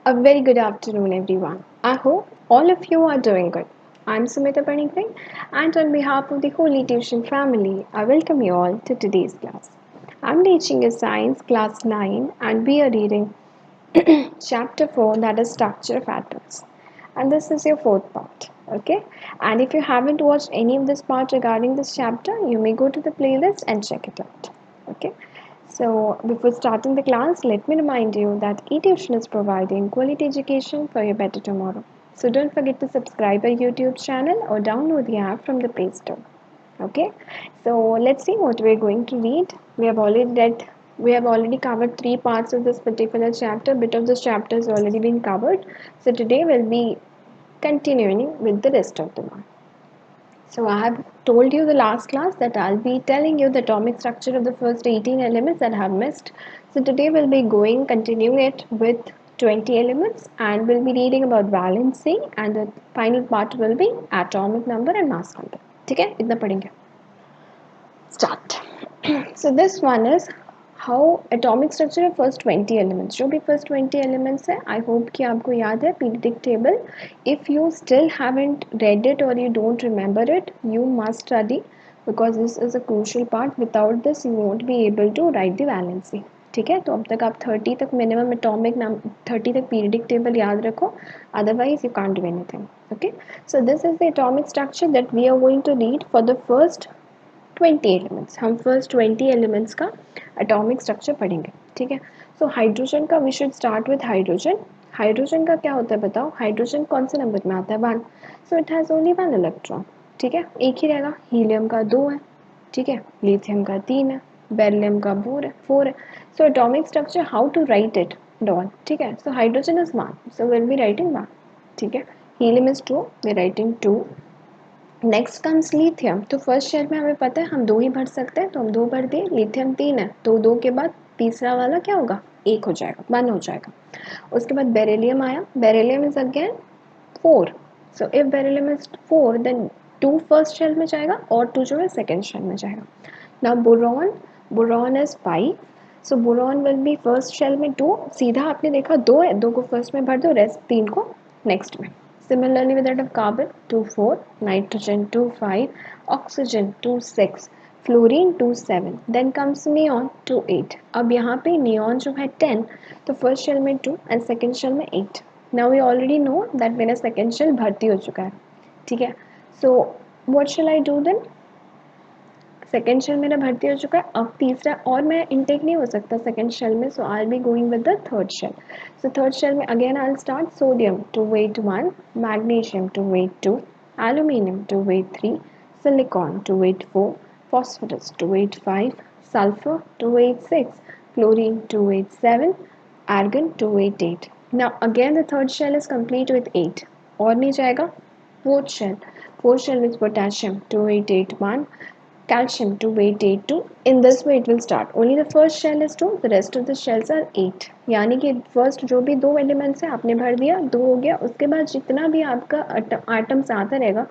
A very good afternoon, everyone. I hope all of you are doing good. I'm Sumita Panigre, and on behalf of the Holy Tuition family, I welcome you all to today's class. I'm teaching you Science Class 9, and we are reading Chapter 4, that is Structure of Atoms. And this is your fourth part. Okay, and if you haven't watched any of this part regarding this chapter, you may go to the playlist and check it out. Okay, so, before starting the class, let me remind you that eTuition is providing quality education for your better tomorrow. So, don't forget to subscribe our YouTube channel or download the app from the Play Store. Okay, so let's see what we're going to read. We have already covered three parts of this particular chapter. Bit of this chapter has already been covered. So, today we'll be continuing with the rest of the one. So I have told you the last class that I'll be telling you the atomic structure of the first 18 elements that I have missed. So today we'll be continuing it with 20 elements and we'll be reading about valency and the final part will be atomic number and mass number. ठीक है इतना पढ़ेंगे start. So this one is how atomic structure of first 20 elements. जो भी first 20 elements है, I hope कि आपको याद है periodic table. If you still haven't read it or you don't remember it, you must study because this is a crucial part. Without this, you won't be able to write the valency. ठीक है तो अब तक आप 30 तक minimum atomic 30 तक periodic table याद रखो otherwise you can't do anything okay so this is the atomic structure that we are going to read for the first 20 elements हम फर्स्ट 20 एलिमेंट्स का एटॉमिक स्ट्रक्चर पढ़ेंगे ठीक है सो हाइड्रोजन का we should start with hydrogen hydrogen का क्या होता है बताओ हाइड्रोजन कौन से नंबर में आता है 1 so it has only 1 electron ठीक है एक ही रहेगा हीलियम का 2 है ठीक है लिथियम का 3 है बेरिलियम का 4 है so atomic structure how to write it down ठीक है so hydrogen is 1 so will be writing 1 ठीक है helium is 2 we writing 2 next comes lithium तो फर्स्ट शेल में हमें पता है हम 2 ही भर सकते हैं तो हम 2 भर दिए लिथियम 3 है तो 2 के बाद तीसरा वाला क्या होगा 1 हो जाएगा 1 हो जाएगा उसके बाद बेरिलियम आया beryllium is again 4 so if beryllium is 4 then 2 first shell में जाएगा और 2 जो है सेकेंड शेल में जाएगा now boron boron is 5 so boron will be first shell में 2 सीधा आपने देखा 2 है 2 को फर्स्ट में भर दो रेस्ट 3 को नेक्स्ट में Similarly with that of carbon 2 4, nitrogen 2 5, oxygen 2 6, fluorine 2 7, then comes neon 2 8. अब यहाँ पे neon जो है 10 तो first shell में 2 and second shell में 8. Now we already know that मेरा second shell भर्ती हो चुका है ठीक है so what shall I do then second shell मेरा भर्ती हो चुका है अब तीसरा और मैं इनटेक नहीं हो सकता सेकेंड शेल में so I be going with the third shell so third shell में again I start sodium two eight 1 magnesium two eight 2 aluminium two eight 3 silicon two eight 4 phosphorus to weight 5 sulfur to weight 6 chlorine to weight 7 argon to weight 8 now again the third shell is complete with 8 और नहीं जाएगा fourth shell with potassium to weight 8 1 calcium to weight 8 2 in this way it will start only the first shell is 2 the rest of the shells are 8 यानी कि first जो भी 2 elements है आपने भर दिया 2 हो गया उसके बाद जितना भी आपका आइटम्स आता रहेगा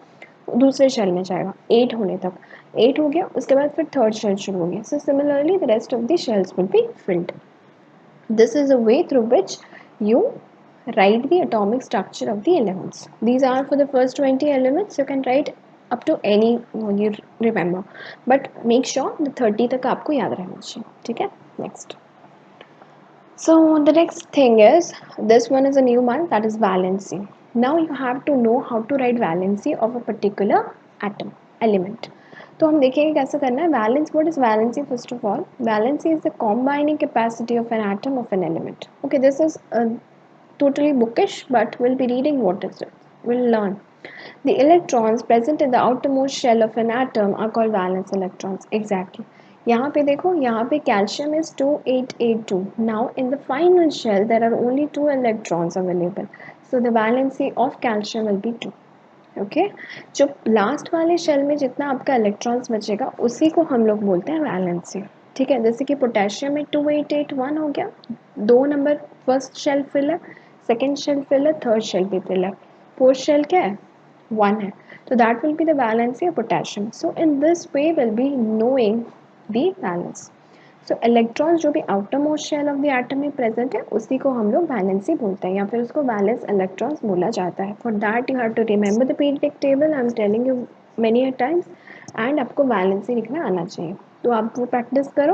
दूसरे शेल में जाएगा 8 होने तक 8 हो गया उसके बाद फिर थर्ड शेल शुरू हो गया so similarly the rest of the shells will be filled this is a way through which you write the atomic structure of the elements. These are for the first 20 elements. You can write up to any you remember. But make sure the 30 तक आपको याद रहना चाहिए ठीक है next. So the next thing is this one is a new one that is valency. Now you have to know how to write valency of a particular atom element. तो हम देखेंगे कैसे करना है valence what is valency first of all valency is the combining capacity of an atom of an element okay this is totally bookish but we'll be reading what is it we'll learn the electrons present in the outermost shell of an atom are called valence electrons exactly यहाँ पे देखो यहाँ पे calcium is 2882 now in the final shell there are only 2 electrons available so the valency of calcium will be 2 okay जो last वाले shell में जितना आपका इलेक्ट्रॉन्स बचेगा उसी को हम लोग बोलते हैं वैलेंसी ठीक है जैसे कि पोटेशियम में 2881 हो गया 2 नंबर फर्स्ट शेल फिल है सेकेंड शेल फिल है थर्ड शेल भी फिल है फोर्थ शेल क्या है 1 है तो that will be the valency of potassium so in this way will be knowing the valence so electrons जो भी outermost shell of the atom में प्रेजेंट है उसी को हम लोग वैलेंसी बोलते हैं या फिर उसको वैलेंस इलेक्ट्रॉन्स बोला जाता है. For that you have to remember the periodic table. I am telling you many a times. And आपको वैलेंसी लिखना आना चाहिए. तो आप वो प्रैक्टिस करो.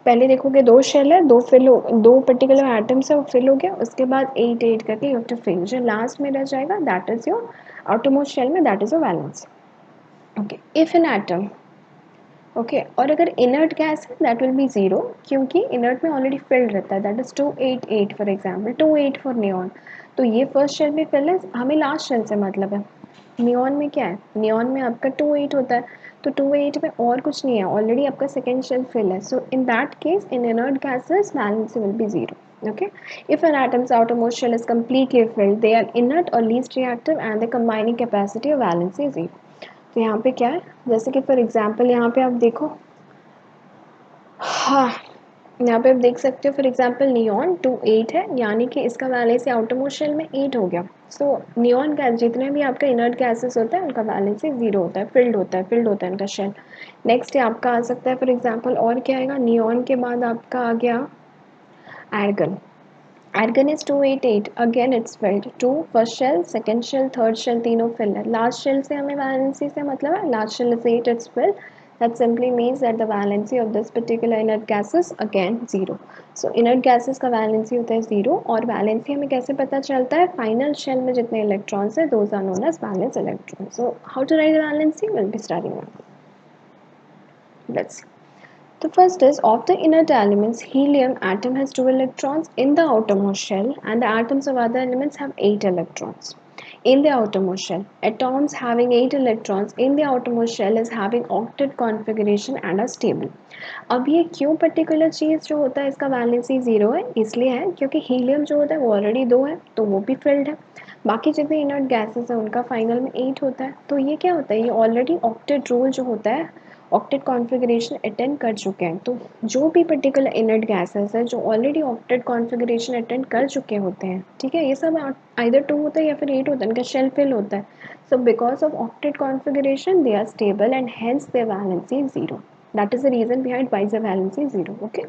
पहले देखोगे दो शेल है, दो फिल हो, दो पर्टिकुलर एटम्स है वो फिल हो गया. उसके बाद 8 8 करके यू हैव टू फिल. जो लास्ट में रह जाएगा that is your outermost shell में, that is your valence. Okay. If an atom, okay, और अगर इनर्ट गैस है दैट विल बी जीरो, क्योंकि इनर्ट में ऑलरेडी फिल्ड रहता है. That is 288 for example, 28 for neon. तो ये फर्स्ट शेल में फिल है, हमें लास्ट शेल से मतलब है. नियॉन में क्या है, नियॉन में आपका 28 होता है. तो 28 में और कुछ नहीं है, ऑलरेडी आपका सेकेंड शेल फिल है. So in that case in inert gases valency will be zero. Okay, if an atom's outermost shell is completely filled, they are inert or least reactive and the combining capacity of valency is zero. तो यहाँ पे क्या है, जैसे कि for example यहाँ पे आप देखो, हाँ, यहाँ पे आप देख सकते हो फॉर एग्जाम्पल नियॉन 28 है, यानी कि इसका वैलेंसी आउटर मोस्ट शेल में 8 हो गया. सो नियॉन गैस जितने भी आपका इनर्ट गैसेस होता है उनका वैलेंसी जीरो होता है, फिल्ड होता है इनका शेल. नेक्स्ट आपका आ सकता है फॉर एग्जाम्पल, और क्या आएगा, नियॉन के बाद आपका आ गया argon. Argon is 288, again it's filled. 2 first shell, second shell, third shell तीनों fill है. Last shell से हमें valency से मतलब है, last shell is 8, it's filled. That simply means that the valency of this particular inert gas is again zero. So inert gases का valency होता है zero, और valency हमें कैसे पता चलता है, final shell में जितने electrons हैं those are known as valence electrons. So how to write the valency, we'll be studying now. Let's see. The first is, of the inert elements, helium atom has 2 electrons in the outermost shell and the atoms of other elements have 8 electrons in the outermost shell. Atoms having 8 electrons in the outermost shell is having octet configuration and are stable. अब ये क्यों particular चीज़ जो होता है इसका valency zero है, इसलिए है क्योंकि हीलियम जो होता है वो ऑलरेडी 2 है तो वो भी फिल्ड है. बाकी जितने इनर्ट गैसेस हैं उनका फाइनल में 8 होता है. तो ये क्या होता है, ये ऑलरेडी ऑक्टेट रूल जो होता है, ऑक्टेट कॉन्फ़िगरेशन अटेंड कर चुके हैं. तो जो भी पर्टिकुलर इनर्ट गैसेस है जो ऑलरेडी ऑक्टेट कॉन्फ़िगरेशन अटेंड कर चुके होते हैं, ठीक है, ये सब आइदर 2 होता है या फिर 8 होता है, इनका शेल फिल होता है. So because of octet configuration they are stable and hence their valency is zero. That is the reason behind why the valency is zero. Okay.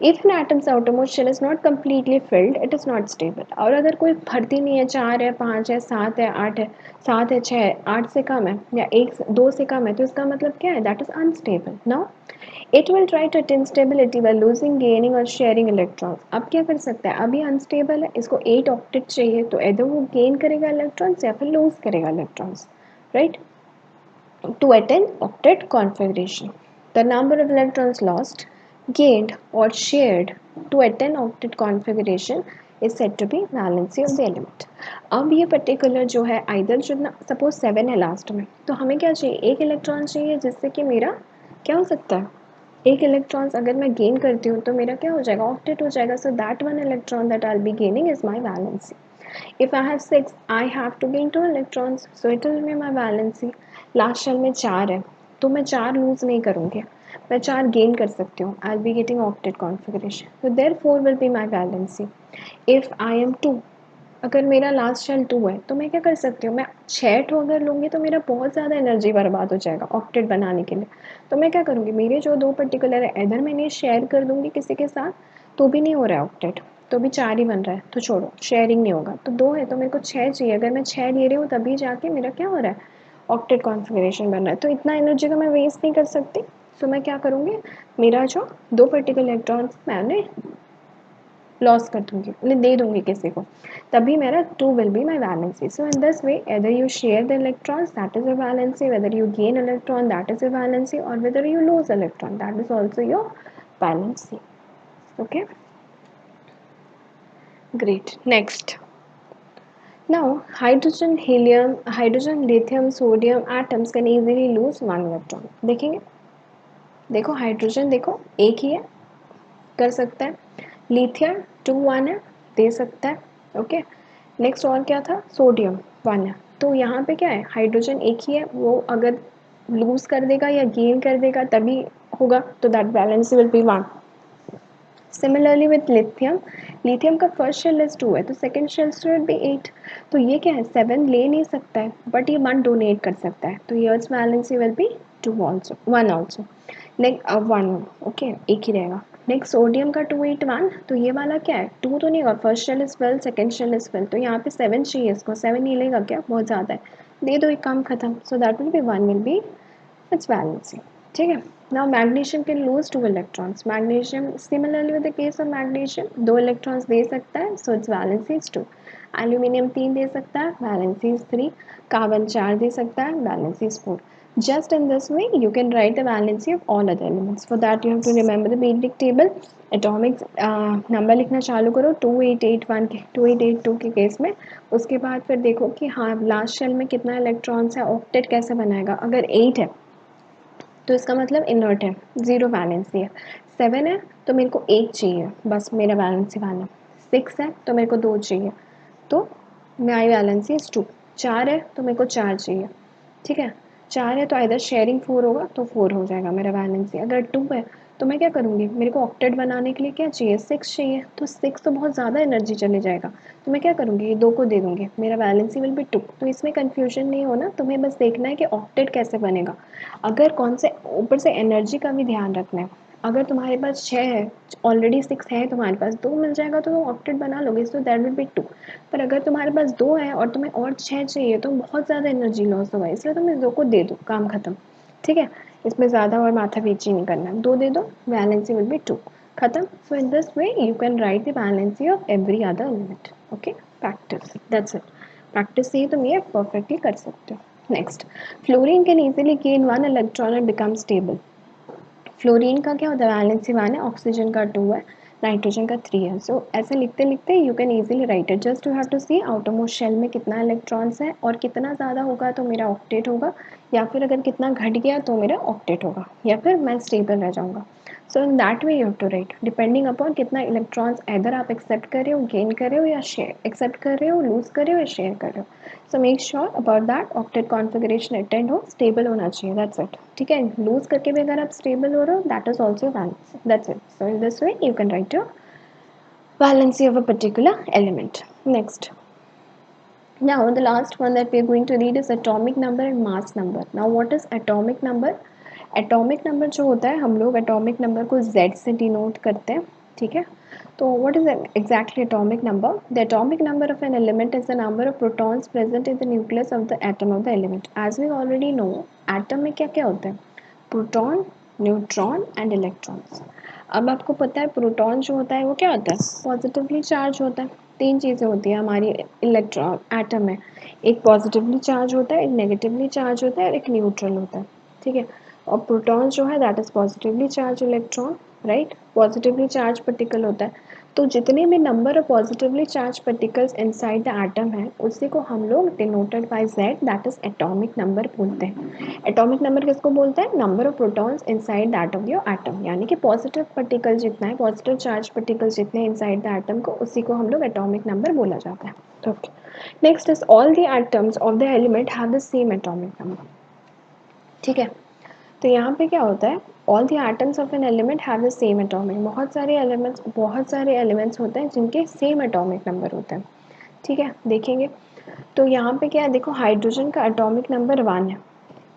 If an atom's outermost shell is not completely filled, it is not stable. और अगर कोई भर्ती नहीं है, 4 है, 5 है, 7 है, 8 है, 7 है, 6 है, 8 से कम है या 1 2 से कम है, तो इसका मतलब क्या है, that is unstable. Now it will try to attain stability by losing, gaining or sharing electrons. अब क्या कर सकता है, अभी अनस्टेबल है, इसको 8 ऑक्टेट चाहिए, तो इधर वो गेन करेगा इलेक्ट्रॉन्स या फिर लूज करेगा electrons, right. To attain octet configuration, the number of electrons lost, gained or shared to attain octet configuration is said to be valency of the element. अब ये पर्टिकुलर जो है आइदर जो ना, सपोज 7 है लास्ट में, तो हमें क्या चाहिए, एक इलेक्ट्रॉन चाहिए जिससे कि मेरा क्या हो सकता है, एक इलेक्ट्रॉन्स अगर मैं गेन करती हूँ तो मेरा क्या हो जाएगा, ऑक्टेट हो जाएगा. So that one electron that I will B gaining is my valency. If I have 6, I have to gain 2 electrons, so it will be my valency. Last shell में 4 है तो मैं 4 लूज नहीं करूँगी, मैं 4 गेन कर सकती हूँ. I be getting octet configuration, so therefore will be my valency. If I am 2, अगर मेरा लास्ट शेल 2 है तो मैं क्या कर सकती हूँ, मैं 6 ठो अगर लूँगी तो मेरा बहुत ज़्यादा एनर्जी बर्बाद हो जाएगा ऑक्टेट बनाने के लिए. तो मैं क्या करूँगी, मेरे जो 2 पर्टिकुलर है इधर मैंने शेयर कर दूँगी किसी के साथ, तो भी नहीं हो रहा है ऑक्टेट, तो भी 4 ही बन रहा है, तो छोड़ो, शेयरिंग नहीं होगा. तो 2 है तो मेरे को 6 चाहिए, अगर मैं 6 ले रही हूँ तभी जाके मेरा क्या हो रहा है, ऑक्टेट कॉन्फ़िगरेशन बन रहा है. तो इतना एनर्जी का मैं वेस्ट नहीं कर सकती. सो मैं क्या करूँगी, मेरा जो 2 पर्टिकुलर इलेक्ट्रॉन्स मैं उन्हें लॉस कर दूँगी, उन्हें दे दूँगी किसी को, तभी मेरा 2 will be my valency. So in this way either you share the electrons, that is your valency, whether you gain electron, that is your valency, or whether you lose electron, that is also your valency. Okay, great. Next, now hydrogen, lithium, sodium atoms can easily lose one electron. देखेंगे, देखो hydrogen, देखो एक ही है, कर सकता है. Lithium 2 1 है, दे सकता है. ओके. नेक्स्ट और क्या था, सोडियम 1 है. तो यहाँ पे क्या है, हाइड्रोजन एक ही है, वो अगर लूज कर देगा या गेन कर देगा तभी होगा, तो that balance will be 1. Similarly with lithium, lithium का फर्स्ट शेल इज 2 है तो सेकंड शेल विल बी 8. तो ये क्या है, 7 ले नहीं सकता है बट ये 1 डोनेट कर सकता है, तो yours valency will be 2 also, 1 also. Next 1, okay, एक ही रहेगा। नेक्स्ट सोडियम का 281, तो ये वाला क्या है, 2 तो नहीं होगा, first shell is 12, second shell is 12, तो यहाँ पे 7 चाहिए इसको, 7 नहीं लेगा क्या, बहुत ज़्यादा है, दे दो, एक काम खत्म। So that will B 1 will be it's balancing, ठीक है। Now magnesium can lose 2 electrons, magnesium similarly with the case of magnesium 2 electrons they सकता है, so it's valency is 2। Aluminium 3 दे सकता है, वैलेंसी इज 3। कार्बन 4 दे सकता है, valency is 4. Just in this way, you can write the valency of all other elements. For that, you have to remember the periodic table. Atomic number लिखना चालू करो 2881 के 2882 के case में। उसके बाद फिर देखो कि हाँ लास्ट शेल में कितना इलेक्ट्रॉन्स है, ऑक्टेट कैसे बनाएगा। अगर 8 है तो इसका मतलब इनर्ट है, ज़ीरो वैलेंसी है। 7 है तो मेरे को एक चाहिए, बस मेरा वैलेंसी वाला। 6 है तो मेरे को 2 चाहिए, तो माई वैलेंसी इज़ 2। 4 है तो मेरे को 4 चाहिए, ठीक है। 4 है तो इधर शेयरिंग 4 होगा तो 4 हो जाएगा मेरा वैलेंसी। अगर 2 है तो मैं क्या करूँगी, मेरे को ऑक्टेट बनाने के लिए क्या चाहिए, 6 चाहिए, तो 6 तो बहुत ज़्यादा एनर्जी चले जाएगा, तो मैं क्या करूँगी, ये 2 को दे दूँगी, मेरा वैलेंसी विल बी 2। तो इसमें कन्फ्यूजन नहीं होना, तुम्हें बस देखना है कि ऑक्टेट कैसे बनेगा। अगर कौन से ऊपर से एनर्जी का भी ध्यान रखना है। अगर तुम्हारे पास 6 है, ऑलरेडी 6 है तुम्हारे पास, 2 मिल जाएगा तो तुम ऑक्टेट बना लोगे, सो दैट विल बी 2। पर अगर तुम्हारे पास 2 है और तुम्हें और 6 चाहिए तो बहुत ज़्यादा एनर्जी लॉस होगा, इसलिए तुम इस 2 को दे दो, काम खत्म, ठीक है। इसमें ज़्यादा और माथा पीची नहीं करना, 2 दे दो, वैलेंसी विल बी 2, खत्म। So in this way you can write the valency of every other element, okay. Practice, that's it. Practice से ही तुम ये परफेक्टली कर सकते हो। Next, fluorine can easily gain 1 electron and become stable. Fluorine का क्या होता है, वैलेंसी 1 है, ऑक्सीजन का 2 है, नाइट्रोजन का 3 है। सो ऐसे लिखते लिखते you can easily write it, just you have to see outermost shell में कितना इलेक्ट्रॉन्स है, और कितना ज़्यादा होगा तो मेरा ऑक्टेट होगा, या फिर अगर कितना घट गया तो मेरा ऑक्टेट होगा, या फिर मैं स्टेबल रह जाऊँगा। So in that way you have to write, depending upon कितना इलेक्ट्रॉन्स इधर आप एक्सेप्ट कर रहे हो, गेन कर रहे हो, या शेयर एक्सेप्ट कर रहे हो, लूज कर रहे हो, या शेयर कर रहे हो। So make sure about that octet configuration attend हो, स्टेबल होना चाहिए, दैट्स इट, ठीक है। लूज करके भी अगर आप स्टेबल हो रहे हो, that is also balance, that's it. So in this way you can right your valency of a particular element. Next, now the last one that we are going to read is atomic number and mass number. Now what is atomic number? Atomic number जो होता है, हम लोग atomic number को Z से denote करते हैं, ठीक है। तो what is exactly atomic number? The atomic number of an element is the number of protons present in the nucleus of the atom of the element. As we already know, atom में क्या क्या होता है, proton, neutron and electrons. अब आपको पता है proton जो होता है वो क्या होता है, पॉजिटिवली चार्ज होता है। तीन चीज़ें होती हैं हमारी इलेक्ट्रॉन एटम में, एक पॉजिटिवली चार्ज होता है, एक नेगेटिवली चार्ज होता है, और एक न्यूट्रल होता है, ठीक है। और प्रोटॉन जो है that is positively charge electron, right, positively charge particle होता है। तो जितने भी number of positively charge particles inside the atom है, उसी को हम लोग denoted by Z, that is atomic number बोलते हैं। एटॉमिक नंबर किसको बोलते हैं, number of protons inside that of your atom, यानी कि पॉजिटिव पार्टिकल जितना है, पॉजिटिव चार्ज पार्टिकल जितने इनसाइड द एटम को, उसी को हम लोग एटॉमिक नंबर बोला जाता है। Okay, next is all the atoms of the element have the same atomic number, ठीक है। तो यहाँ पे क्या होता है, all the atoms of an element have the same atomic, बहुत सारे एलिमेंट्स होते हैं जिनके सेम एटॉमिक नंबर होते हैं, ठीक है। देखेंगे तो यहाँ पे क्या है, देखो हाइड्रोजन का एटॉमिक नंबर 1 है,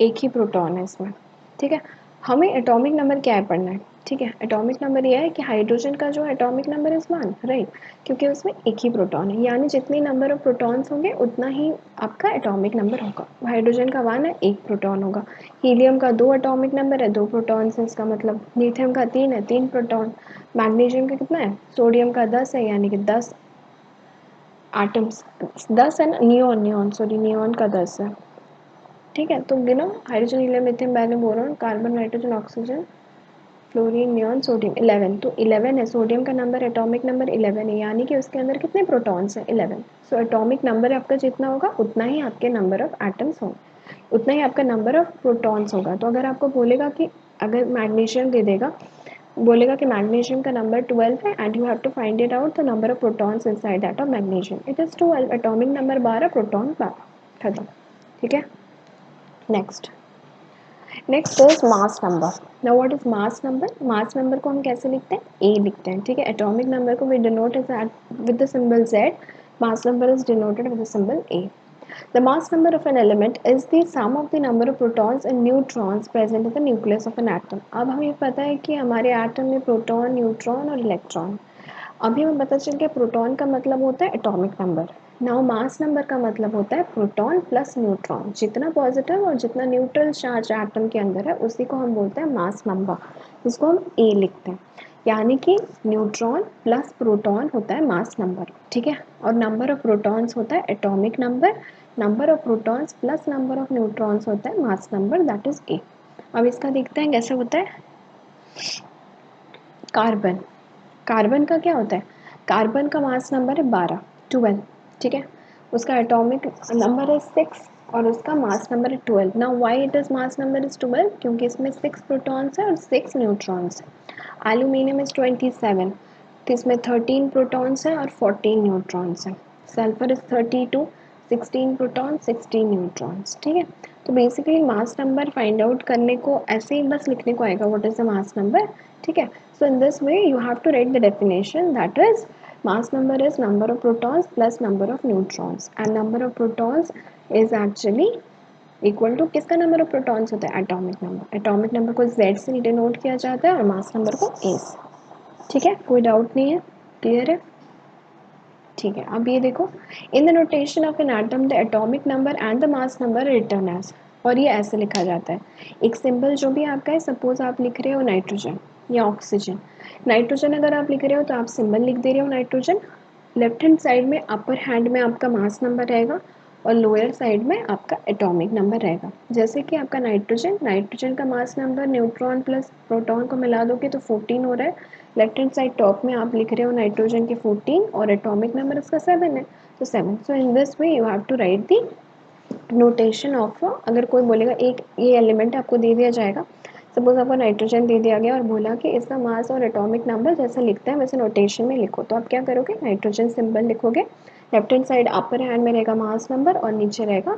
एक ही प्रोटॉन है इसमें, ठीक है। हमें एटॉमिक नंबर क्या है पढ़ना है, ठीक है। एटॉमिक नंबर ये है कि हाइड्रोजन का जो एटॉमिक नंबर इज 1, राइट, क्योंकि उसमें एक ही प्रोटॉन है, यानी जितनी नंबर ऑफ प्रोटॉन्स होंगे उतना ही आपका एटॉमिक नंबर होगा। हाइड्रोजन का 1 है, एक प्रोटॉन होगा। हीलियम का 2 एटॉमिक नंबर है, 2 प्रोटॉन्स है, इसका मतलब लिथियम का 3 है, 3 प्रोटॉन। मैग्नीशियम का कितना है, सोडियम का 10 है, यानी कि 10 एटम्स, 10 है ना, नियॉन का 10 है, ठीक है। तो गिनो, hydrogen, helium, lithium, barium, boron, carbon, nitrogen, oxygen, fluorine, neon, sodium, 11। तो 11 है, सोडियम का नंबर एटॉमिक नंबर 11 है, यानी कि उसके अंदर कितने प्रोटॉन्स हैं, 11। सो एटॉमिक नंबर आपका जितना होगा उतना ही आपके नंबर ऑफ एटम्स होंगे, उतना ही आपका नंबर ऑफ प्रोटॉन्स होगा। तो अगर आपको बोलेगा कि अगर मैग्नीशियम दे देगा, बोलेगा कि मैग्नीशियम का नंबर 12 है and you have to find it out the number of protons inside that of magnesium, it is 12, atomic number 12, proton 12, खत्म, ठीक है। Next, next is mass number. Now what is mass number, mass number को हम कैसे लिखते हैं, ए लिखते हैं, ठीक है। एटॉमिक नंबर को we denote as with the symbol z, mass number is denoted with the symbol a. The mass number of an element is the sum of the number of protons and neutrons present in the nucleus of an atom. अब हमें पता है कि हमारे atom में proton, neutron और electron. अभी हमें पता चल गया प्रोटॉन का मतलब होता है atomic number. Now mass number का मतलब होता है प्रोटॉन प्लस न्यूट्रॉन, जितना पॉजिटिव और जितना न्यूट्रल चार्ज एटम के अंदर है उसी को हम बोलते हैं मास नंबर, जिसको हम ए लिखते हैं। यानी कि न्यूट्रॉन प्लस प्रोटॉन होता है मास नंबर, ठीक है। और नंबर ऑफ प्रोटॉन्स होता है atomic number, number of protons plus number of neutrons होता है mass number, that is a. अब इसका देखते हैं कैसे होता है। कार्बन, कार्बन का क्या होता है, कार्बन का मास नंबर है 12, 12, ठीक है। उसका एटॉमिक नंबर है 6 और उसका मास नंबर है 12। Now why it is mass number is 12, क्योंकि इसमें 6 प्रोटॉन्स है और 6 न्यूट्रॉन्स है। एल्यूमिनियम इज 27, तो इसमें 13 प्रोटॉन्स है और 14 न्यूट्रॉन्स है। सल्फर इज 32, 16 प्रोटॉन 16 न्यूट्रॉन्स, ठीक है। तो basically mass number find out करने को ऐसे ही बस लिखने को आएगा what is the mass number, ठीक है। So in this way you have to write the definition, that is mass number is number of protons plus number of neutrons, and number of protons is actually equal to किसका number of protons होता है, atomic number। atomic number को Z से denote किया जाता है और mass number को A से, ठीक है। कोई डाउट नहीं है, क्लियर है, ठीक है। अब ये देखो, in the notation of an atom the atomic number and the mass number written as, और ये ऐसे लिखा जाता है। एक सिंबल जो भी आपका है, सपोज आप लिख रहे हो नाइट्रोजन या ऑक्सीजन, नाइट्रोजन अगर आप लिख रहे हो तो आप सिंबल लिख दे रहे हो नाइट्रोजन। लेफ्ट हैंड साइड में अपर हैंड में आपका मास नंबर रहेगा और लोअर साइड में आपका एटॉमिक नंबर रहेगा। जैसे कि आपका नाइट्रोजन, नाइट्रोजन का mass number neutron plus proton को मिला दोगे तो 14 हो रहा है। लेफ्ट हैंड साइड टॉप में आप लिख रहे हो नाइट्रोजन के 14 और एटॉमिक नंबर इसका 7 है, तो 7। So in this way you have to write the notation of, अगर कोई बोलेगा एक ये एलिमेंट आपको दे दिया जाएगा, सपोज आपको नाइट्रोजन दे दिया गया और बोला कि इसका मास और एटॉमिक नंबर जैसा लिखता है वैसे नोटेशन में लिखो, तो आप क्या करोगे, नाइट्रोजन सिंबल लिखोगे। Left hand side upper hand में रहेगा मास नंबर और नीचे रहेगा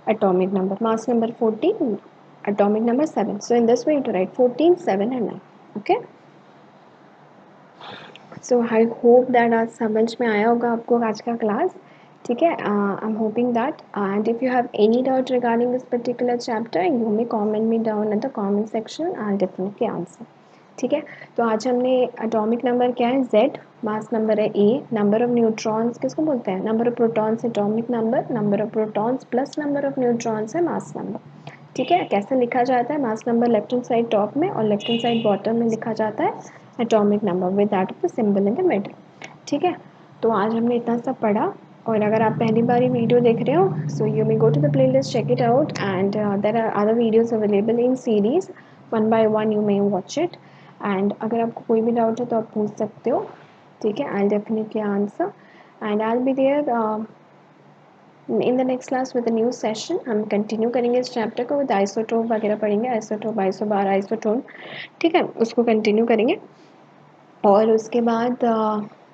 atomic number. Mass number 14, atomic number 7। So in this way to write 14, 7 and 9, okay. So I hope that आज समझ में आया होगा आपको आज का क्लास, ठीक है। I am hoping that, and if you have any doubt regarding this particular chapter you may comment me down in the comment section, I will definitely answer, ठीक है। तो आज हमने एटॉमिक नंबर क्या है Z, मास नंबर है A, number of neutrons किसको बोलते हैं, number of protons atomic number, number of protons plus number of neutrons है मास नंबर, ठीक है। कैसे लिखा जाता है, mass number left hand side top में और लेफ्ट हैंड साइड बॉटम में लिखा जाता है atomic number with that of the symbol in the middle, ठीक है। तो आज हमने इतना सब पढ़ा, और अगर आप पहली बार ही वीडियो देख रहे हो so you may go to the playlist, check it out, and there are other videos available in series, one by one you may watch it. And अगर आपको कोई भी डाउट है तो आप पूछ सकते हो, ठीक है। I will definitely answer and I will be there in the next class with new session. हम कंटिन्यू करेंगे इस चैप्टर को, विद आइसोटोप वगैरह पढ़ेंगे, आइसोटोप, आइसोबार, आइसोटोन, ठीक है, उसको कंटिन्यू करेंगे। और उसके बाद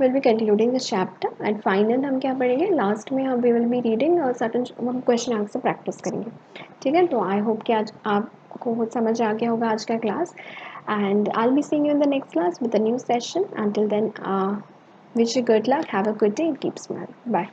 will be concluding this chapter, and final हम क्या पढ़ेंगे, लास्ट में हम we will be reading certain, हम क्वेश्चन आंसर प्रैक्टिस करेंगे, ठीक है। तो आई होप कि आज आपको कुछ समझ आ गया होगा आज का class, and I will be seeing you in the next class with a new session. Until then wish you good luck, have a good day, keep smiling, bye.